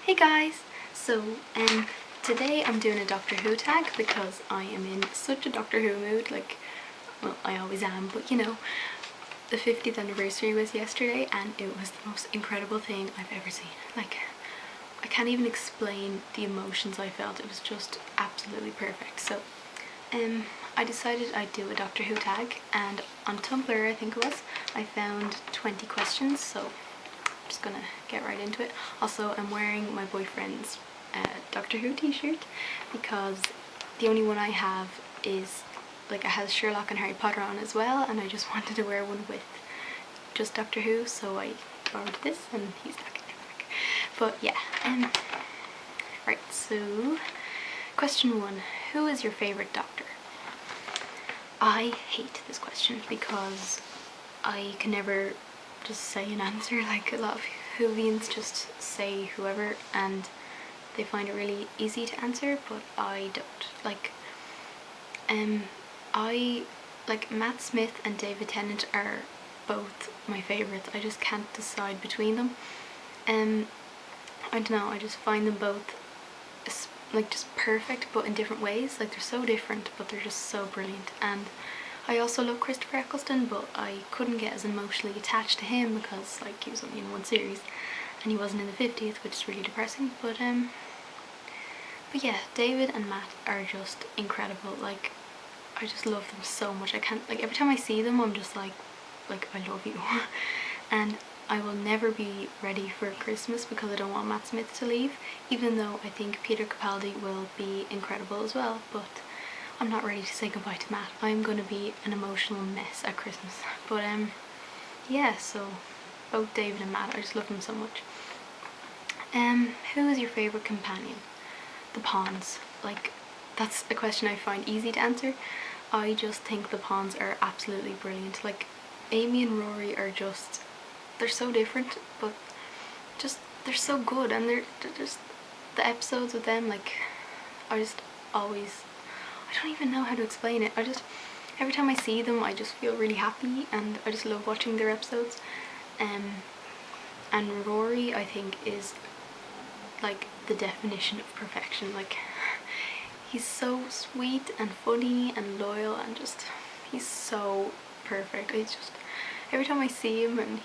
Hey guys! Today I'm doing a Doctor Who tag because I am in such a Doctor Who mood, well, I always am, but you know, the 50th anniversary was yesterday and it was the most incredible thing I've ever seen. I can't even explain the emotions I felt. It was just absolutely perfect. So I decided I'd do a Doctor Who tag, and on Tumblr, I think it was, I found 20 questions, so I'm just gonna get right into it. Also, I'm wearing my boyfriend's Doctor Who t-shirt because the only one I have is it has Sherlock and Harry Potter on as well, and I just wanted to wear one with just Doctor Who, so I borrowed this and he's back in the back. But yeah, right, so question 1, who is your favourite Doctor? I hate this question because I can never just say an answer. Like, a lot of Whovians just say whoever and they find it really easy to answer, but I don't. Matt Smith and David Tennant are both my favourites. I just can't decide between them. I don't know, I just find them both just perfect, but in different ways. They're so different, but they're just so brilliant. And I also love Christopher Eccleston, but I couldn't get as emotionally attached to him because he was only in one series and he wasn't in the 50th, which is really depressing. But yeah, David and Matt are just incredible. I just love them so much. I can't, every time I see them I'm just like I love you. And I will never be ready for Christmas because I don't want Matt Smith to leave, even though I think Peter Capaldi will be incredible as well, but I'm not ready to say goodbye to Matt. I'm going to be an emotional mess at Christmas. But yeah, so both David and Matt, I just love them so much. Who is your favourite companion? The Pawns. That's a question I find easy to answer. I just think the Pawns are absolutely brilliant. Amy and Rory are just, they're so different, but just they're so good, and they're just, the episodes with them, I just always, I don't even know how to explain it. Every time I see them I just feel really happy and I just love watching their episodes. And Rory, I think, is the definition of perfection. He's so sweet and funny and loyal and just, he's so perfect. It's just, every time I see him, and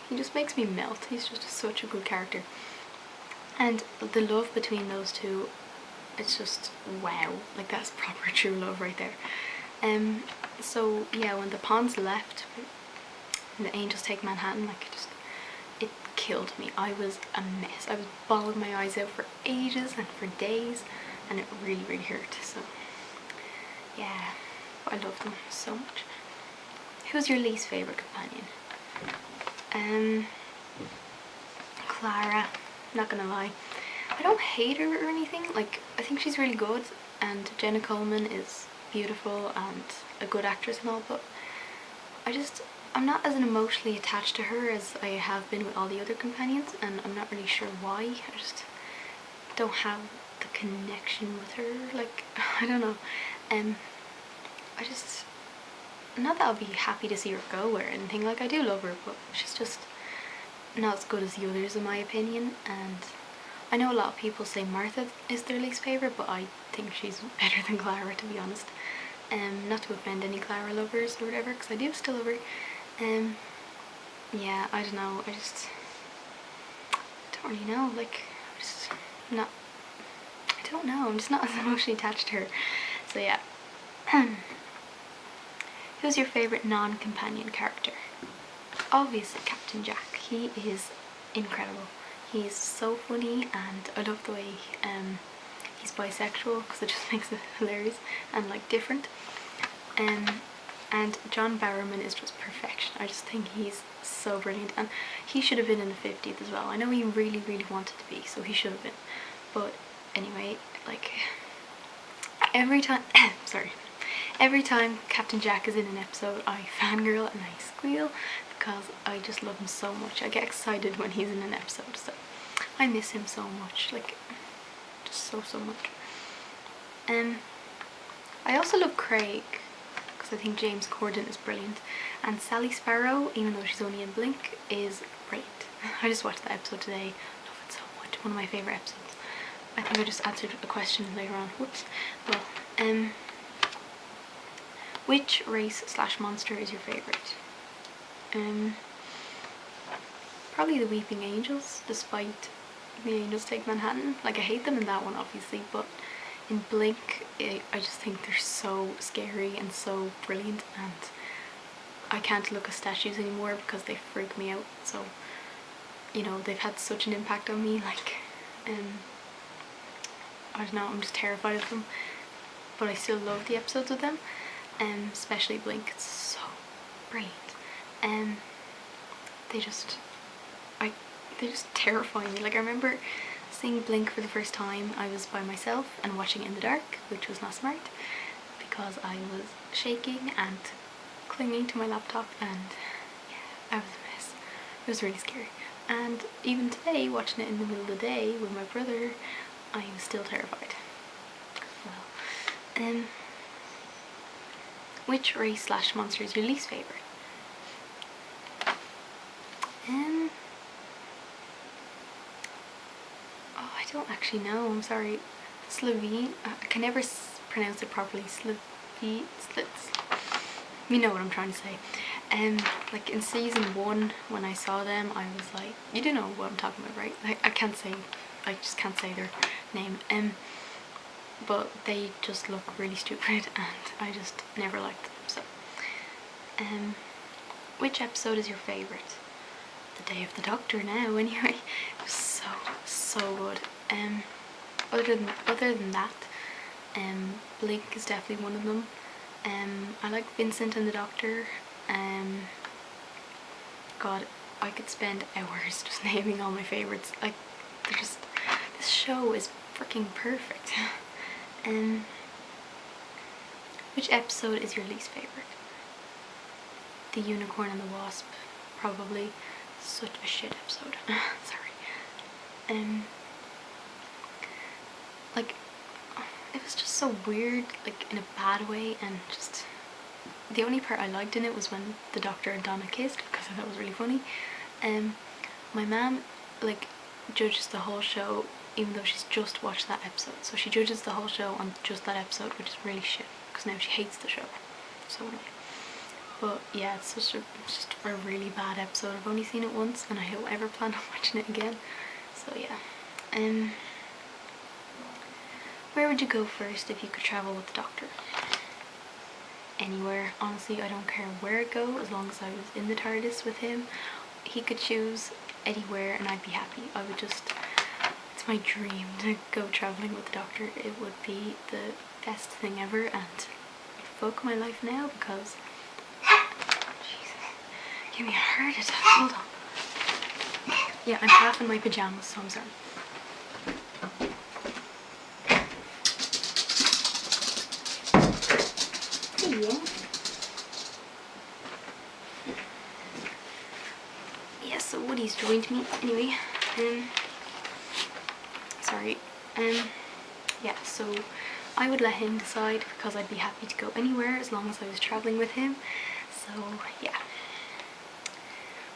he just makes me melt. He's just such a good character. And the love between those two, it's just wow. That's proper true love right there. So yeah, when the Pawns left and the Angels take Manhattan, it killed me. I was a mess. I was bawling my eyes out for ages and for days, and it really, really hurt. So yeah, I love them so much. Who's your least favourite companion? Clara, not gonna lie. I don't hate her or anything. I think she's really good, and Jenna Coleman is beautiful and a good actress and all, but I'm not as emotionally attached to her as I have been with all the other companions, and I'm not really sure why. I just don't have the connection with her. I don't know. Not that I'll be happy to see her go or anything. I do love her, but she's just not as good as the others in my opinion. And I know a lot of people say Martha is their least favourite, but I think she's better than Clara, to be honest. Not to offend any Clara lovers or whatever, because I do still love her. Yeah, I don't know, I don't really know. I don't know, I'm just not as emotionally attached to her. So yeah. Who's your favourite non-companion character? Obviously Captain Jack. He is incredible. He's so funny, and I love the way he's bisexual, because it just makes it hilarious and different. And John Barrowman is just perfection. I just think he's so brilliant, and he should have been in the 50th as well. I know he really, really wanted to be, so he should have been. But anyway, every time every time Captain Jack is in an episode, I fangirl and I squeal because I just love him so much. I get excited when he's in an episode, so I miss him so much, just so much. I also love Craig because I think James Corden is brilliant, and Sally Sparrow, even though she's only in Blink, is brilliant. I just watched that episode today. Love it so much. one of my favourite episodes. I think I just answered a question later on. Whoops. Well, which race / monster is your favourite? Probably the Weeping Angels, despite the Angels Take Manhattan. Like, I hate them in that one, obviously, but in Blink, I just think they're so scary and so brilliant, and I can't look at statues anymore because they freak me out. So, you know, they've had such an impact on me, like, I don't know, I'm just terrified of them, but I still love the episodes with them, especially Blink. It's so brilliant. They just terrify me. Like, I remember seeing Blink for the first time. I was by myself and watching it in the dark, which was not smart because I was shaking and clinging to my laptop, and yeah, I was a mess. It was really scary. And even today, watching it in the middle of the day with my brother, I am still terrified. Well, which race / monster is your least favourite? Oh, I don't actually know, I'm sorry. Slovene, I can never pronounce it properly. You know what I'm trying to say. Like in season 1, when I saw them, I was like, you do know what I'm talking about, right? I just can't say their name. But they just look really stupid, and I just never liked them. So, which episode is your favourite? The Day of the Doctor now, anyway. It was so good. Other than that, Blink is definitely one of them. I like Vincent and the Doctor. God, I could spend hours just naming all my favourites. Like, this show is freaking perfect. Which episode is your least favourite? The Unicorn and the Wasp, probably. Such a shit episode. Sorry. Like, it was just so weird, like in a bad way, and just the only part I liked in it was when the Doctor and Donna kissed, because I thought it was really funny. My mum, like, judges the whole show even though she's just watched that episode, so she judges the whole show on just that episode, which is really shit because now she hates the show. So annoying. But yeah, it's just a really bad episode. I've only seen it once and I don't ever plan on watching it again. So yeah. Where would you go first if you could travel with the Doctor? Anywhere. Honestly, I don't care where it go, as long as I was in the TARDIS with him. He could choose anywhere and I'd be happy. I would just, it's my dream to go travelling with the Doctor. It would be the best thing ever, and fuck my life now because give me a heart attack. Hold on. Yeah, I'm half in my pajamas, so I'm sorry. Yeah, so Woody's joined me anyway. Sorry. Yeah, so I would let him decide because I'd be happy to go anywhere as long as I was travelling with him. So yeah.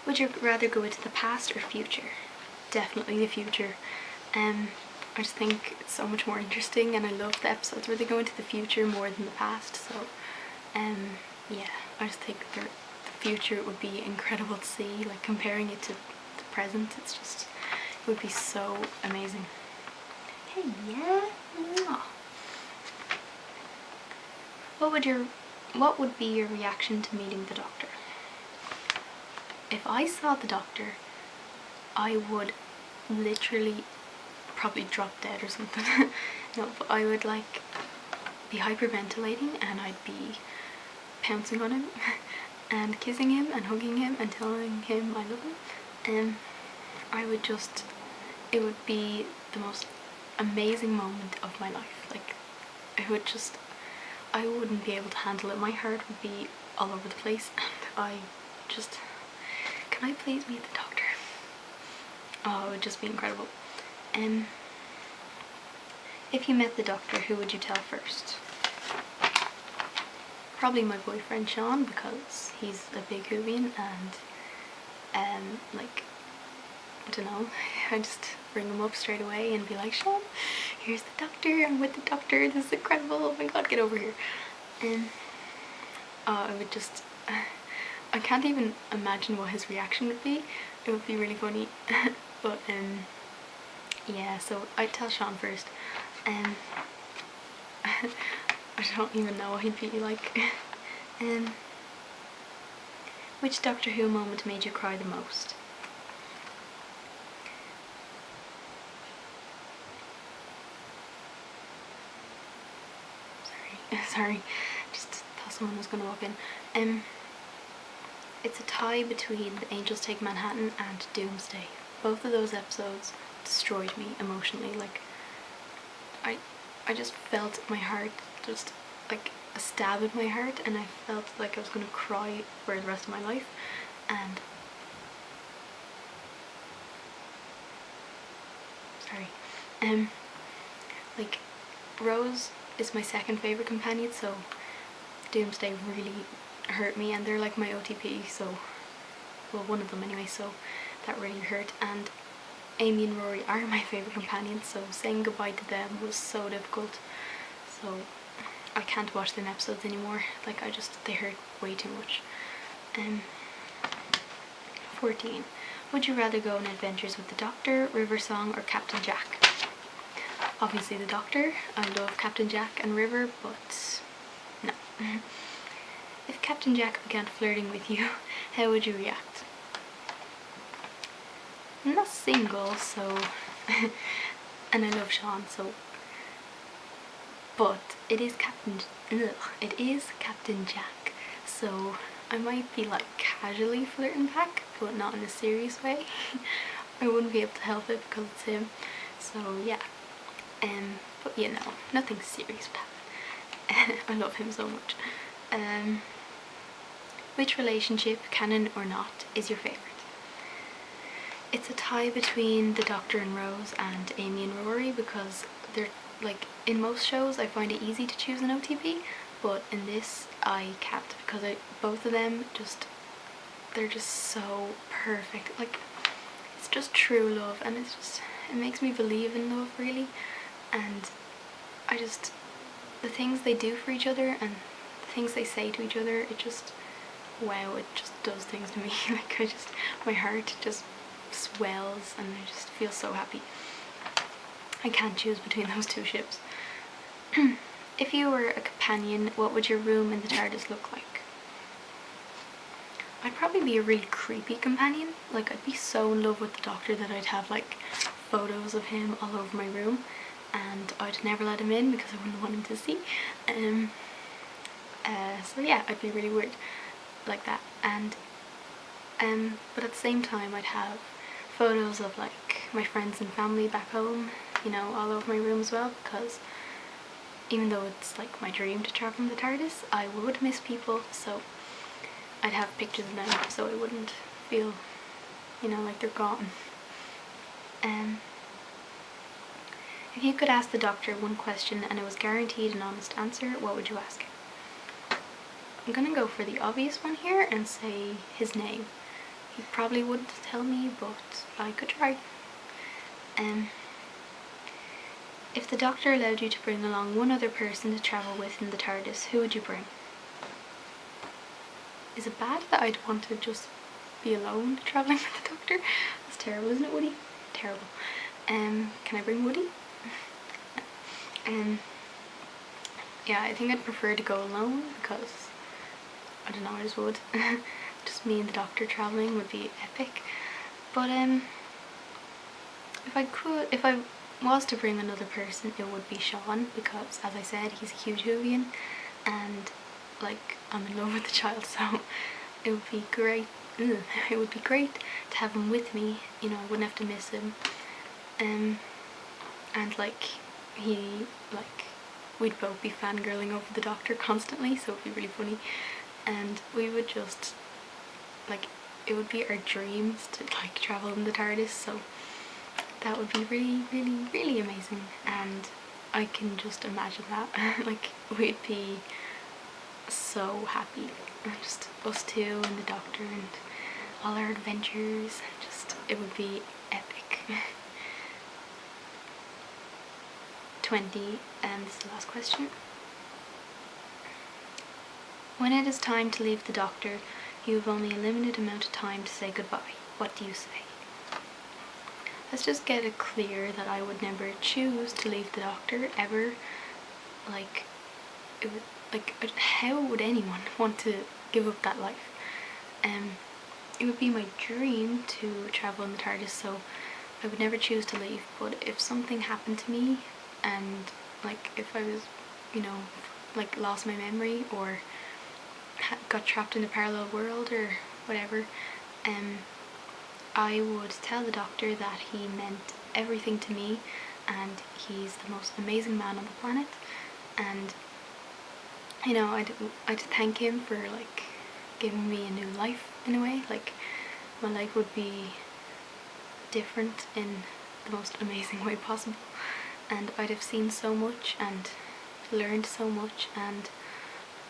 Would you rather go into the past or future? Definitely the future. I just think it's so much more interesting, and I love the episodes where they go into the future more than the past. So yeah, I just think the future would be incredible to see, like comparing it to the present. It's just, it would be so amazing. Hey, yeah. What would be your reaction to meeting the Doctor? If I saw the Doctor, I would literally probably drop dead or something. No, but I would like be hyperventilating and I'd be pouncing on him and kissing him and hugging him and telling him I love him. And I would just, it would be the most amazing moment of my life. Like, it would just, I wouldn't be able to handle it. My heart would be all over the place, and I just, can I please meet the Doctor? Oh, it would just be incredible. If you met the Doctor, who would you tell first? Probably my boyfriend Sean, because he's a big Whovian, and like I don't know, I just bring him up straight away and be like, Sean, here's the doctor, I'm with the doctor, this is incredible, oh my god, get over here. And I would just, I can't even imagine what his reaction would be. It would be really funny. But yeah, so I'd tell Sean first. I don't even know what he'd be like. Which Doctor Who moment made you cry the most? Sorry, just thought someone was gonna walk in. It's a tie between The Angels Take Manhattan and Doomsday. Both of those episodes destroyed me emotionally. Like, I just felt my heart just like a stab in my heart, and I felt like I was gonna cry for the rest of my life. And sorry, like, Rose is my second favourite companion, so Doomsday really hurt me, and they're like my OTP, so, well, one of them anyway, so that really hurt. And Amy and Rory are my favourite companions, so saying goodbye to them was so difficult, so I can't watch them episodes anymore. Like, they hurt way too much. 14. Would you rather go on adventures with the Doctor, River Song, or Captain Jack? Obviously the Doctor. I love Captain Jack and River, but no. If Captain Jack began flirting with you, how would you react? I'm not single, so and I love Sean, so, but it is Captain Jack, so I might be like casually flirting back, but not in a serious way. I wouldn't be able to help it because it's him, so yeah. But you know, nothing serious about it. I love him so much. Which relationship, canon or not, is your favourite? It's a tie between the Doctor and Rose and Amy and Rory, because they're like, in most shows I find it easy to choose an OTP, but in this I can't, because both of them they're just so perfect. Like, it's just true love, and it makes me believe in love, really. And the things they do for each other and the things they say to each other, wow, it just does things to me. Like, my heart just swells and I just feel so happy. I can't choose between those two ships. If you were a companion, what would your room in the TARDIS look like? I'd probably be a really creepy companion. Like, I'd be so in love with the Doctor that I'd have like photos of him all over my room, and I'd never let him in because I wouldn't want him to see. So yeah, I'd be really weird like that. And but at the same time I'd have photos of like my friends and family back home, you know, all over my room as well, because even though it's like my dream to travel in the TARDIS, I would miss people, so I'd have pictures of them so I wouldn't feel, you know, like they're gone. If you could ask the Doctor one question and it was guaranteed an honest answer, what would you ask him? I'm gonna go for the obvious one here and say his name. He probably wouldn't tell me, but I could try. If the Doctor allowed you to bring along one other person to travel with in the TARDIS, who would you bring? Is it bad that I'd want to just be alone travelling with the Doctor? That's terrible, isn't it, Woody? Terrible. Can I bring Woody? Yeah, I think I'd prefer to go alone because, I don't know, I just would. Just me and the Doctor travelling would be epic. But if I was to bring another person, it would be Sean, because as I said, he's a huge Whovian, and like, I'm in love with the child, so it would be great. It would be great to have him with me, you know. I wouldn't have to miss him. And like, we'd both be fangirling over the Doctor constantly, so it'd be really funny, and we would just, like, it would be our dreams to like travel in the TARDIS, so that would be really, really, really amazing. And I can just imagine that. Like, we'd be so happy, just us two and the Doctor and all our adventures, and just, it would be epic. 20, and this is the last question. When it is time to leave the doctor, you have only a limited amount of time to say goodbye. What do you say? Let's just get it clear that I would never choose to leave the doctor, ever. Like, it would, like, how would anyone want to give up that life? It would be my dream to travel in the TARDIS, so I would never choose to leave. But if something happened to me, and like if I was, you know, like lost my memory or got trapped in a parallel world or whatever, I would tell the doctor that he meant everything to me and he's the most amazing man on the planet, and you know, I'd thank him for like giving me a new life in a way. Like, my life would be different in the most amazing way possible, and I'd have seen so much and learned so much, and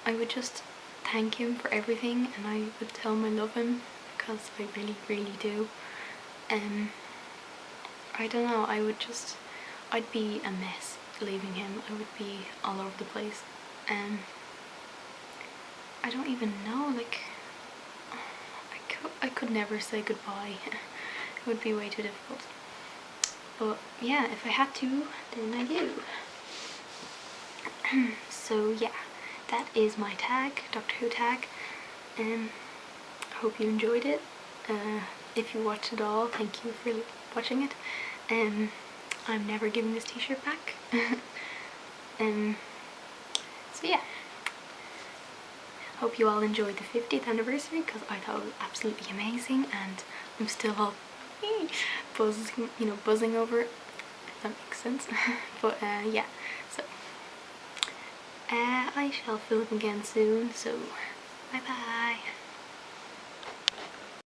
I would just thank him for everything, and I would tell him I love him, because I really, really do. I don't know, I'd be a mess leaving him. I would be all over the place. I don't even know, like, I could never say goodbye. It would be way too difficult. But yeah, if I had to, then I do. So yeah, that is my tag, Doctor Who tag. I hope you enjoyed it. If you watched it all, thank you for watching it. I'm never giving this t-shirt back. So yeah, hope you all enjoyed the 50th anniversary, because I thought it was absolutely amazing, and I'm still all buzzing over it, if that makes sense. But yeah, so I shall film again soon, so bye bye.